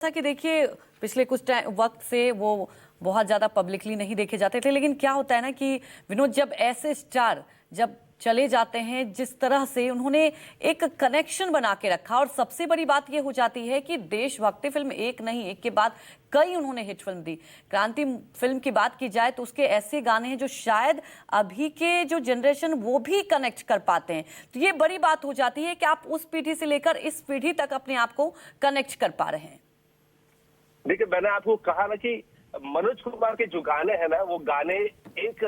था कि देखिए पिछले कुछ टाइम वक्त से वो बहुत ज़्यादा पब्लिकली नहीं देखे जाते थे, लेकिन क्या होता है ना कि विनोद, जब ऐसे स्टार जब चले जाते हैं, जिस तरह से उन्होंने एक कनेक्शन बना के रखा, और सबसे बड़ी बात ये हो जाती है कि देशभक्ति फिल्म एक नहीं, एक के बाद कई उन्होंने हिट फिल्म दी। क्रांति फिल्म की बात की जाए तो उसके ऐसे गाने हैं जो शायद अभी के जो जनरेशन वो भी कनेक्ट कर पाते हैं। तो ये बड़ी बात हो जाती है कि आप उस पीढ़ी से लेकर इस पीढ़ी तक अपने आप को कनेक्ट कर पा रहे हैं। देखिए, मैंने आपको कहा ना कि मनोज कुमार के जो गाने हैं ना, वो गाने एक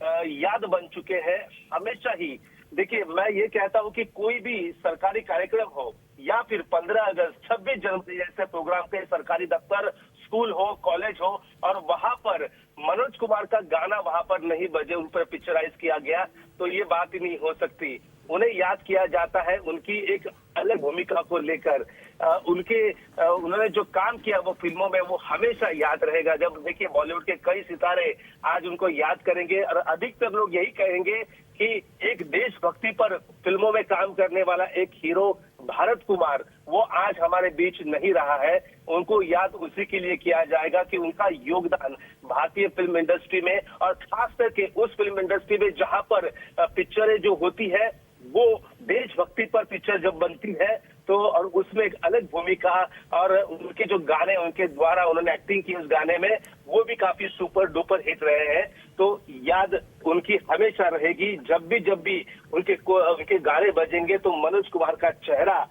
याद बन चुके हैं हमेशा ही। देखिए, मैं ये कहता हूँ कि कोई भी सरकारी कार्यक्रम हो या फिर 15 अगस्त, 26 जनवरी जैसे प्रोग्राम के सरकारी दफ्तर, स्कूल हो, कॉलेज हो, और वहां पर मनोज कुमार का गाना वहां पर नहीं बजे, उन पर पिक्चराइज किया गया, तो ये बात ही नहीं हो सकती। उन्हें याद किया जाता है उनकी एक अलग भूमिका को लेकर। उन्होंने जो काम किया वो फिल्मों में, वो हमेशा याद रहेगा। जब देखिए बॉलीवुड के कई सितारे आज उनको याद करेंगे, और अधिकतर लोग यही कहेंगे कि एक देशभक्ति पर फिल्मों में काम करने वाला एक हीरो भारत कुमार, वो आज हमारे बीच नहीं रहा है। उनको याद उसी के लिए किया जाएगा कि उनका योगदान भारतीय फिल्म इंडस्ट्री में, और खास करके उस फिल्म इंडस्ट्री में जहां पर पिक्चरें जो होती है वो देशभक्ति पर पिक्चर जब बनती है, तो और उसमें एक अलग भूमिका, और उनके जो गाने, उनके द्वारा उन्होंने एक्टिंग की उस गाने में, वो भी काफी सुपर डुपर हिट रहे हैं। तो याद उनकी हमेशा रहेगी। जब भी उनके गाने बजेंगे तो मनोज कुमार का चेहरा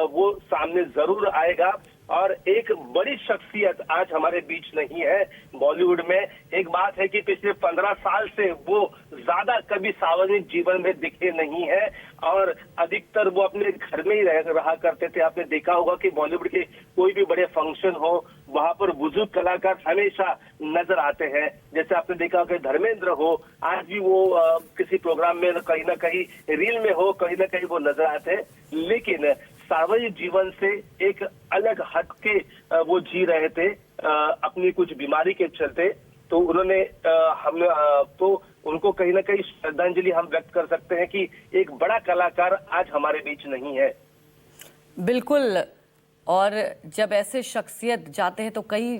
वो सामने जरूर आएगा। और एक बड़ी शख्सियत आज हमारे बीच नहीं है बॉलीवुड में। एक बात है कि पिछले 15 साल से वो ज्यादा कभी सार्वजनिक जीवन में दिखे नहीं है, और अधिकतर वो अपने घर में ही रहा करते थे। आपने देखा होगा कि बॉलीवुड के कोई भी बड़े फंक्शन हो, वहां पर बुजुर्ग कलाकार हमेशा नजर आते हैं। जैसे आपने देखा कि धर्मेंद्र हो, आज भी वो किसी प्रोग्राम में कहीं ना कहीं रील में हो, कहीं ना कहीं वो नजर आते हैं। लेकिन सार्वजनिक जीवन से एक अलग हट के वो जी रहे थे अपनी कुछ बीमारी के चलते। तो उन्होंने तो उनको कहीं ना कहीं श्रद्धांजलि हम व्यक्त कर सकते हैं कि एक बड़ा कलाकार आज हमारे बीच नहीं है। बिल्कुल। और जब ऐसे शख्सियत जाते हैं तो कई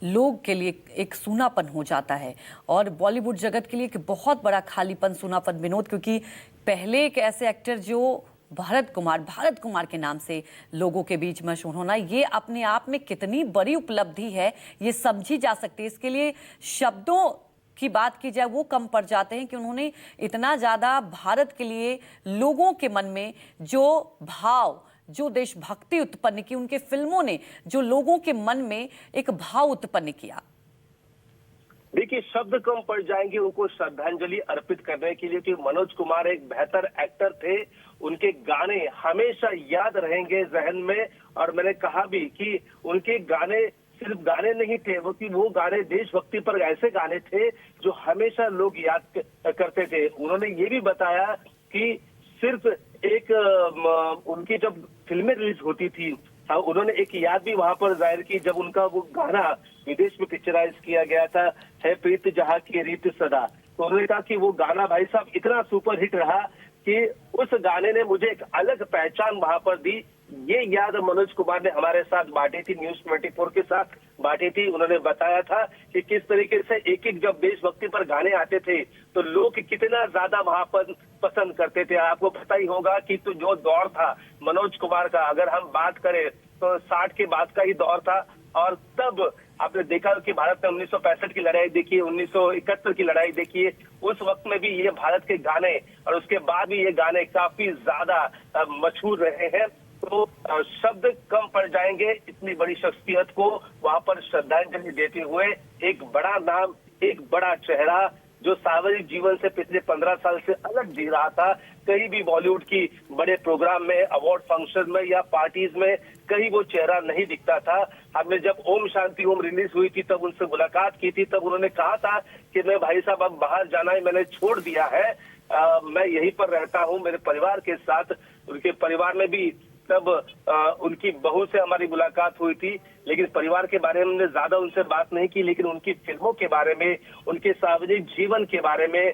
लोग के लिए एक सूनापन हो जाता है, और बॉलीवुड जगत के लिए एक बहुत बड़ा खालीपन, सूनापन विनोद, क्योंकि पहले एक ऐसे एक्टर जो भारत कुमार के नाम से लोगों के बीच मशहूर होना, ये अपने आप में कितनी बड़ी उपलब्धि है, ये समझी जा सकती है। इसके लिए शब्दों की बात की जाए वो कम पड़ जाते हैं कि उन्होंने इतना ज़्यादा भारत के लिए लोगों के मन में जो भाव, जो देशभक्ति उत्पन्न की, उनके फिल्मों ने जो लोगों के मन में एक भाव उत्पन्न किया। देखिए, शब्द कम पड़ जाएंगे उनको श्रद्धांजलि अर्पित करने के लिए कि मनोज कुमार एक बेहतर एक्टर थे। उनके गाने हमेशा याद रहेंगे जहन में। और मैंने कहा भी कि उनके गाने सिर्फ गाने नहीं थे, वो गाने देशभक्ति पर ऐसे गाने थे जो हमेशा लोग याद करते थे। उन्होंने ये भी बताया कि सिर्फ एक उनकी जब फिल्में रिलीज होती थी, उन्होंने एक याद भी वहां पर जाहिर की जब उनका वो गाना विदेश में पिक्चराइज किया गया था, है प्रीत जहां की रीत सदा। तो उन्होंने कहा कि वो गाना भाई साहब इतना सुपर हिट रहा कि उस गाने ने मुझे एक अलग पहचान वहां पर दी। ये याद मनोज कुमार ने हमारे साथ बांटी थी, न्यूज 24 के साथ बांटी थी। उन्होंने बताया था कि किस तरीके से एक एक जब देशभक्ति पर गाने आते थे तो लोग कितना ज्यादा वहां पर पसंद करते थे। आपको पता ही होगा कि तो जो दौर था मनोज कुमार का, अगर हम बात करें तो 60 के बाद का ही दौर था। और तब आपने देखा कि भारत ने 1965 की लड़ाई देखी, 1971 की लड़ाई देखी, उस वक्त में भी ये भारत के गाने, और उसके बाद भी ये गाने काफी ज्यादा मशहूर रहे हैं। तो शब्द कम पड़ जाएंगे इतनी बड़ी शख्सियत को वहां पर श्रद्धांजलि देते हुए। एक बड़ा नाम, एक बड़ा चेहरा जो सार्वजनिक जीवन से पिछले 15 साल से अलग जी रहा था। कहीं भी बॉलीवुड की बड़े प्रोग्राम में, अवार्ड फंक्शन में या पार्टीज में कहीं वो चेहरा नहीं दिखता था। हमने जब ओम शांति ओम रिलीज हुई थी तब उनसे मुलाकात की थी, तब उन्होंने कहा था कि मैं भाई साहब अब बाहर जाना है मैंने छोड़ दिया है, मैं यहीं पर रहता हूँ मेरे परिवार के साथ। उनके परिवार में भी तब उनकी बहू से हमारी मुलाकात हुई थी, लेकिन परिवार के बारे में हमने ज्यादा उनसे बात नहीं की। लेकिन उनकी फिल्मों के बारे में, उनके सार्वजनिक जीवन के बारे में,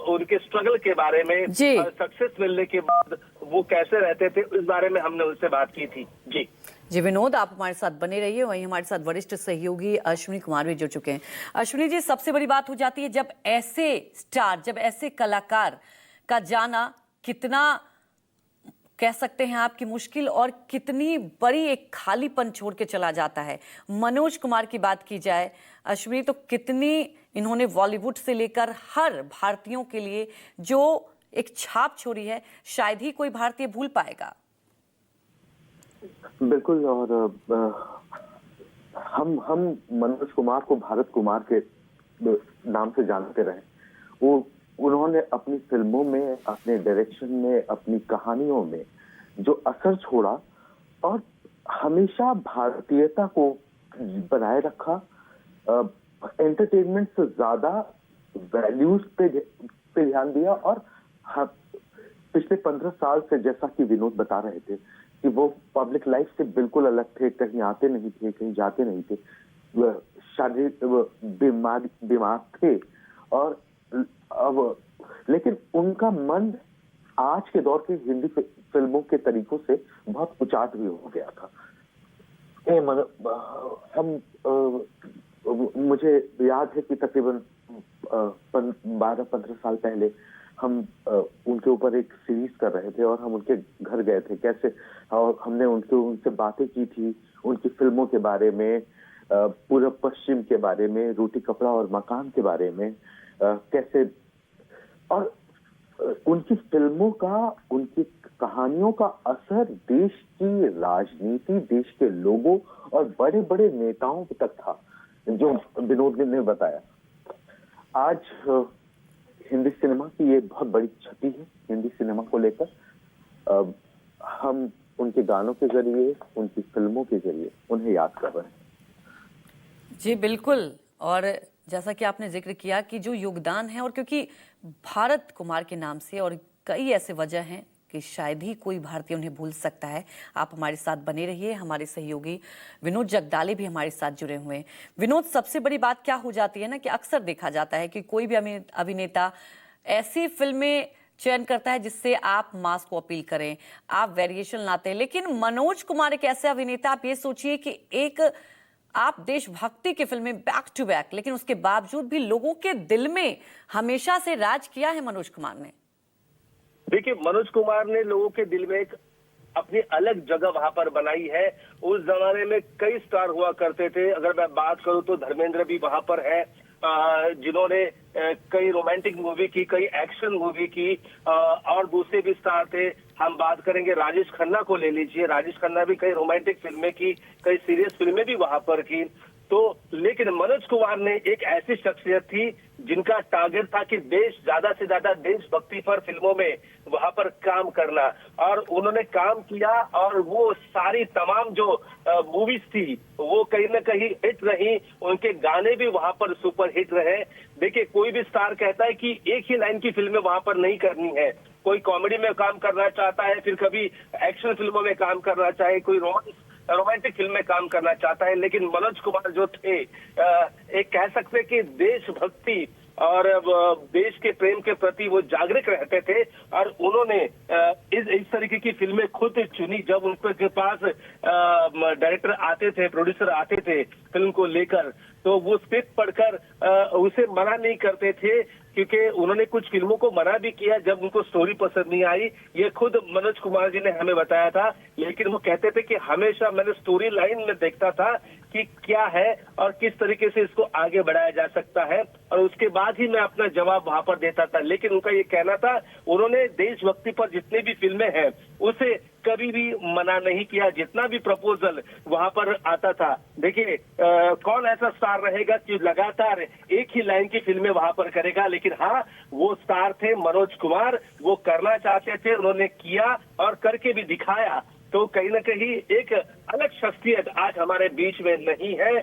उनके स्ट्रगल के बारे में, सक्सेस मिलने के बाद वो कैसे रहते थे, इस बारे में हमने उनसे बात की थी। जी जी विनोद, आप हमारे साथ बने रहिए। वहीं हमारे साथ वरिष्ठ सहयोगी अश्विनी कुमार भी जुड़ चुके हैं। अश्विनी जी, सबसे बड़ी बात हो जाती है जब ऐसे स्टार, जब ऐसे कलाकार का जाना कितना, कह सकते हैं आपकी मुश्किल और कितनी बड़ी एक खालीपन छोड़ के चला जाता है। मनोज कुमार की बात की जाए अश्विनी, तो कितनी इन्होंने बॉलीवुड से लेकर हर भारतीयों के लिए जो एक छाप छोड़ी है, शायद ही कोई भारतीय भूल पाएगा। बिल्कुल। और हम मनोज कुमार को भारत कुमार के नाम से जानते रहे। वो उन्होंने अपनी फिल्मों में, अपने डायरेक्शन में, अपनी कहानियों में जो असर छोड़ा और हमेशा भारतीयता को बनाए रखा। एंटरटेनमेंट से ज्यादा वैल्यूज पे ध्यान दिया। और पिछले 15 साल से, जैसा कि विनोद बता रहे थे, कि वो पब्लिक लाइफ से बिल्कुल अलग थे, कहीं आते नहीं थे, कहीं जाते नहीं थे, शारीरिक बीमार थे। और अब लेकिन उनका मन आज के दौर के हिंदी फिल्मों के तरीकों से बहुत उचाट भी हो गया था। मुझे याद है कि तकरीबन 12-15 साल पहले हम उनके ऊपर एक सीरीज कर रहे थे और हम उनके घर गए थे। कैसे, और हमने उनसे बातें की थी उनकी फिल्मों के बारे में, पूर्व पश्चिम के बारे में, रोटी कपड़ा और मकान के बारे में, कैसे। और उनकी फिल्मों का, उनकी कहानियों का असर देश की राजनीति, देश के लोगों और बड़े बड़े नेताओं तक था, जो विनोद ने बताया। आज हिंदी सिनेमा की ये बहुत बड़ी क्षति है। हिंदी सिनेमा को लेकर हम उनके गानों के जरिए, उनकी फिल्मों के जरिए उन्हें याद कर रहे हैं। जी बिल्कुल। और जैसा कि आपने जिक्र किया कि जो योगदान है, और क्योंकि भारत कुमार के नाम से और कई ऐसे वजह हैं कि शायद ही कोई भारतीय उन्हें भूल सकता है। आप हमारे साथ बने रहिए। हमारे सहयोगी विनोद जगदाले भी हमारे साथ जुड़े हुए हैं। विनोद, सबसे बड़ी बात क्या हो जाती है ना कि अक्सर देखा जाता है कि कोई भी अभिनेता ऐसी फिल्में चयन करता है जिससे आप मास को अपील करें, आप वेरिएशन लाते हैं। लेकिन मनोज कुमार एक ऐसे अभिनेता, आप ये सोचिए कि एक आप देशभक्ति की फिल्में बैक टू बैक, लेकिन उसके बावजूद भी लोगों के दिल में हमेशा से राज किया है मनोज कुमार ने। देखिए, मनोज कुमार ने लोगों के दिल में एक अपनी अलग जगह वहां पर बनाई है। उस जमाने में कई स्टार हुआ करते थे। अगर मैं बात करूं तो धर्मेंद्र भी वहां पर है, जिन्होंने कई रोमांटिक मूवी की, कई एक्शन मूवी की, और दूसरे भी स्टार थे। हम बात करेंगे राजेश खन्ना को ले लीजिए। राजेश खन्ना भी कई रोमांटिक फिल्में की, कई सीरियस फिल्में भी वहां पर की। तो लेकिन मनोज कुमार ने एक ऐसी शख्सियत थी जिनका टारगेट था कि ज्यादा से ज्यादा देशभक्ति पर फिल्मों में वहां पर काम करना। और उन्होंने काम किया और वो सारी तमाम जो मूवीज थी वो कहीं ना कहीं हिट रही। उनके गाने भी वहां पर सुपर हिट रहे। देखिए, कोई भी स्टार कहता है कि एक ही लाइन की फिल्में वहां पर नहीं करनी है। कोई कॉमेडी में काम करना चाहता है, फिर कभी एक्शन फिल्मों में काम करना चाहे, कोई रोमांटिक फिल्म में काम करना चाहता है। लेकिन मनोज कुमार जो थे, एक कह सकते हैं कि देशभक्ति और देश के प्रेम के प्रति वो जागरूक रहते थे। और उन्होंने इस तरीके की फिल्में खुद चुनी। जब उनके पास डायरेक्टर आते थे, प्रोड्यूसर आते थे फिल्म को लेकर, तो वो स्क्रिप्ट पढ़कर उसे मना नहीं करते थे, क्योंकि उन्होंने कुछ फिल्मों को मना भी किया जब उनको स्टोरी पसंद नहीं आई। ये खुद मनोज कुमार जी ने हमें बताया था। लेकिन वो कहते थे कि हमेशा मैंने स्टोरी लाइन में देखता था कि क्या है और किस तरीके से इसको आगे बढ़ाया जा सकता है, और उसके बाद ही मैं अपना जवाब वहां पर देता था। लेकिन उनका ये कहना था, उन्होंने देशभक्ति पर जितनी भी फिल्में हैं उसे कभी भी मना नहीं किया, जितना भी प्रपोजल वहां पर आता था। देखिए, कौन ऐसा स्टार रहेगा कि लगातार एक ही लाइन की फिल्में वहां पर करेगा। लेकिन हाँ, वो स्टार थे मनोज कुमार, वो करना चाहते थे, उन्होंने किया और करके भी दिखाया। तो कहीं ना कहीं एक अलग शख्सियत आज हमारे बीच में नहीं है।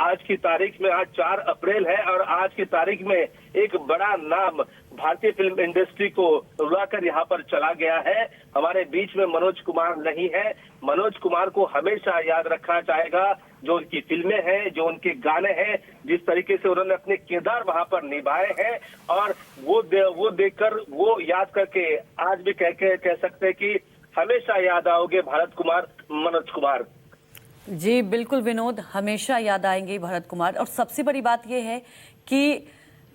आज की तारीख में, आज 4 अप्रैल है, और आज की तारीख में एक बड़ा नाम भारतीय फिल्म इंडस्ट्री को रुलाकर यहाँ पर चला गया है। हमारे बीच में मनोज कुमार नहीं है। मनोज कुमार को हमेशा याद रखा जाएगा, जो उनकी फिल्में हैं, जो उनके गाने हैं, जिस तरीके से उन्होंने अपने किरदार वहां पर निभाए हैं। और वो देखकर, वो याद करके आज भी कह सकते हैं कि हमेशा याद आओगे भारत कुमार, मनोज कुमार। जी बिल्कुल विनोद, हमेशा याद आएंगे भरत कुमार। और सबसे बड़ी बात यह है कि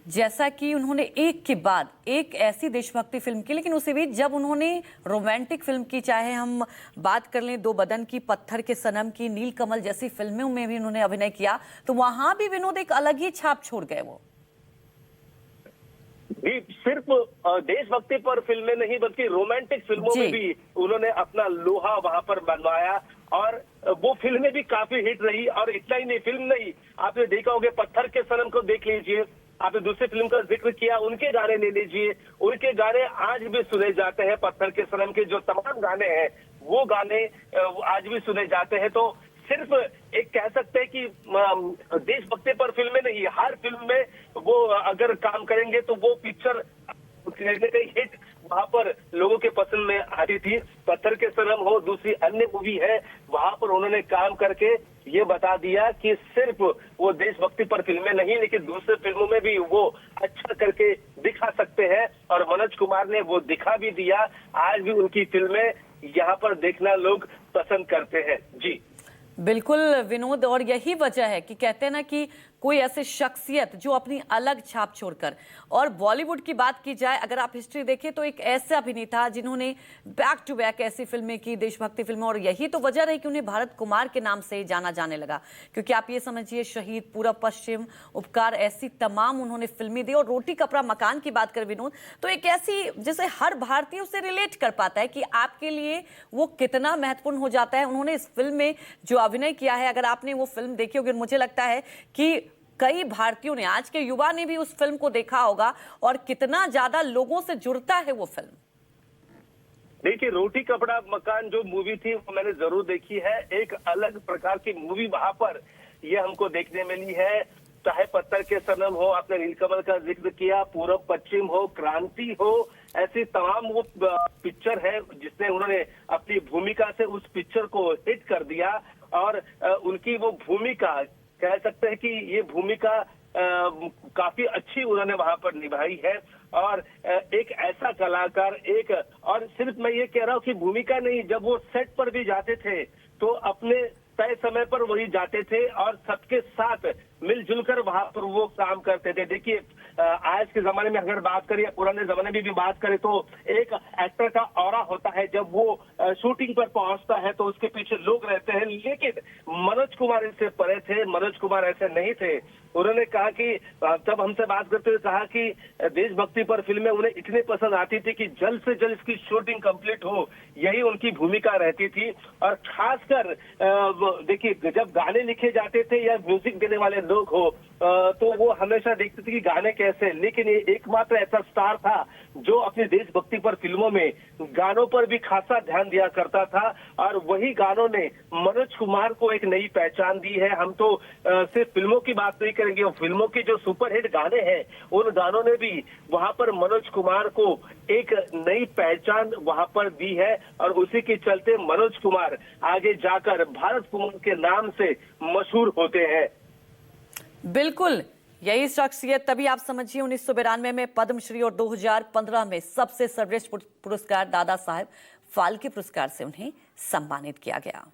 जैसा कि उन्होंने एक के बाद एक ऐसी देशभक्ति फिल्म की, लेकिन उसी बीच जब उन्होंने रोमांटिक फिल्म की, चाहे हम बात कर लें दो बदन की, पत्थर के सनम की, नीलकमल जैसी फिल्मों में भी उन्होंने अभिनय किया, तो वहां भी विनोद एक अलग ही छाप छोड़ गए वो। भी सिर्फ देशभक्ति पर फिल्में नहीं बल्कि रोमांटिक फिल्मों में भी उन्होंने अपना लोहा वहां पर बनवाया और वो फिल्में भी काफी हिट रही। और इतना ही नहीं, फिल्म नहीं, आपने देखा होगा पत्थर के सनम को देख लीजिए, आपने दूसरी फिल्म का जिक्र किया, उनके गाने ले लीजिए, उनके गाने आज भी सुने जाते हैं। पत्थर के सनम के जो तमाम गाने हैं वो गाने आज भी सुने जाते हैं। तो सिर्फ एक कह सकते हैं कि देशभक्ति पर फिल्में नहीं, हर फिल्म में वो अगर काम करेंगे तो वो पिक्चर हिट वहां पर लोगों के पसंद में आती थी। पत्थर के सनम हो, दूसरी अन्य मूवी है, वहां पर उन्होंने काम करके ये बता दिया कि सिर्फ वो देशभक्ति पर फिल्में नहीं लेकिन दूसरे फिल्मों में भी वो अच्छा करके दिखा सकते हैं। और मनोज कुमार ने वो दिखा भी दिया। आज भी उनकी फिल्में यहाँ पर देखना लोग पसंद करते हैं। जी बिल्कुल विनोद, और यही वजह है कि कहते हैं ना कि कोई ऐसे शख्सियत जो अपनी अलग छाप छोड़कर, और बॉलीवुड की बात की जाए, अगर आप हिस्ट्री देखें तो एक ऐसे अभिनेता जिन्होंने बैक टू बैक ऐसी फिल्में की, देशभक्ति फिल्में, और यही तो वजह रही कि उन्हें भारत कुमार के नाम से जाना जाने लगा। क्योंकि आप ये समझिए, शहीद, पूरब पश्चिम, उपकार, ऐसी तमाम उन्होंने फिल्में दी। और रोटी कपड़ा मकान की बात करें विनोद, तो एक ऐसी जैसे हर भारतीय उसे रिलेट कर पाता है कि आपके लिए वो कितना महत्वपूर्ण हो जाता है। उन्होंने इस फिल्म में जो अभिनय किया है, अगर आपने वो फिल्म देखी होगी, मुझे लगता है कि कई भारतीयों ने, आज के युवा ने भी उस फिल्म को देखा होगा, और कितना ज्यादा लोगों से जुड़ता है वो फिल्म। देखिए, रोटी कपड़ा मकान जो मूवी थी वो मैंने जरूर देखी है। एक अलग प्रकार की मूवी वहां पर ये हमको देखने मिली है। चाहे पत्थर के सनम हो, आपने नीलकमल का जिक्र किया, पूरब पश्चिम हो, क्रांति हो, ऐसी तमाम वो पिक्चर है जिसने उन्होंने अपनी भूमिका से उस पिक्चर को हिट कर दिया। और उनकी वो भूमिका, कह सकते हैं कि ये भूमिका काफी अच्छी उन्होंने वहां पर निभाई है। और एक ऐसा कलाकार, एक, और सिर्फ मैं ये कह रहा हूँ कि भूमिका नहीं, जब वो सेट पर भी जाते थे तो अपने तय समय पर वही जाते थे और सबके साथ मिलजुल कर वहां पर वो काम करते थे। देखिए, आज के जमाने में अगर बात करें, पुराने जमाने में भी बात करें, तो एक एक्टर का ऑरा होता है, जब वो शूटिंग पर पहुंचता है तो उसके पीछे लोग रहते हैं। लेकिन मनोज कुमार इससे परे थे, मनोज कुमार ऐसे नहीं थे। उन्होंने कहा कि तब हमसे बात करते हुए कहा कि देशभक्ति पर फिल्में उन्हें इतनी पसंद आती थी कि जल्द से जल्द इसकी शूटिंग कंप्लीट हो, यही उनकी भूमिका रहती थी। और खासकर देखिए, जब गाने लिखे जाते थे या म्यूजिक देने वाले लोग हो तो वो हमेशा देखते थे कि गाने कैसे, लेकिन ये एकमात्र ऐसा स्टार था जो अपनी देशभक्ति पर फिल्मों में गानों पर भी खासा ध्यान दिया करता था। और वही गानों ने मनोज कुमार को एक नई पहचान दी है। हम तो सिर्फ फिल्मों की बात नहीं करेंगे, वो फिल्मों के जो सुपरहिट गाने हैं उन गानों ने भी वहां पर मनोज कुमार को एक नई पहचान वहां पर दी है। और उसी के चलते मनोज कुमार आगे जाकर भारत कुमार के नाम से मशहूर होते हैं। बिल्कुल, यही शख्सियत, तभी आप समझिए 1992 में पद्मश्री और 2015 में सबसे सर्वश्रेष्ठ पुरस्कार दादा साहेब फाल्के पुरस्कार से उन्हें सम्मानित किया गया।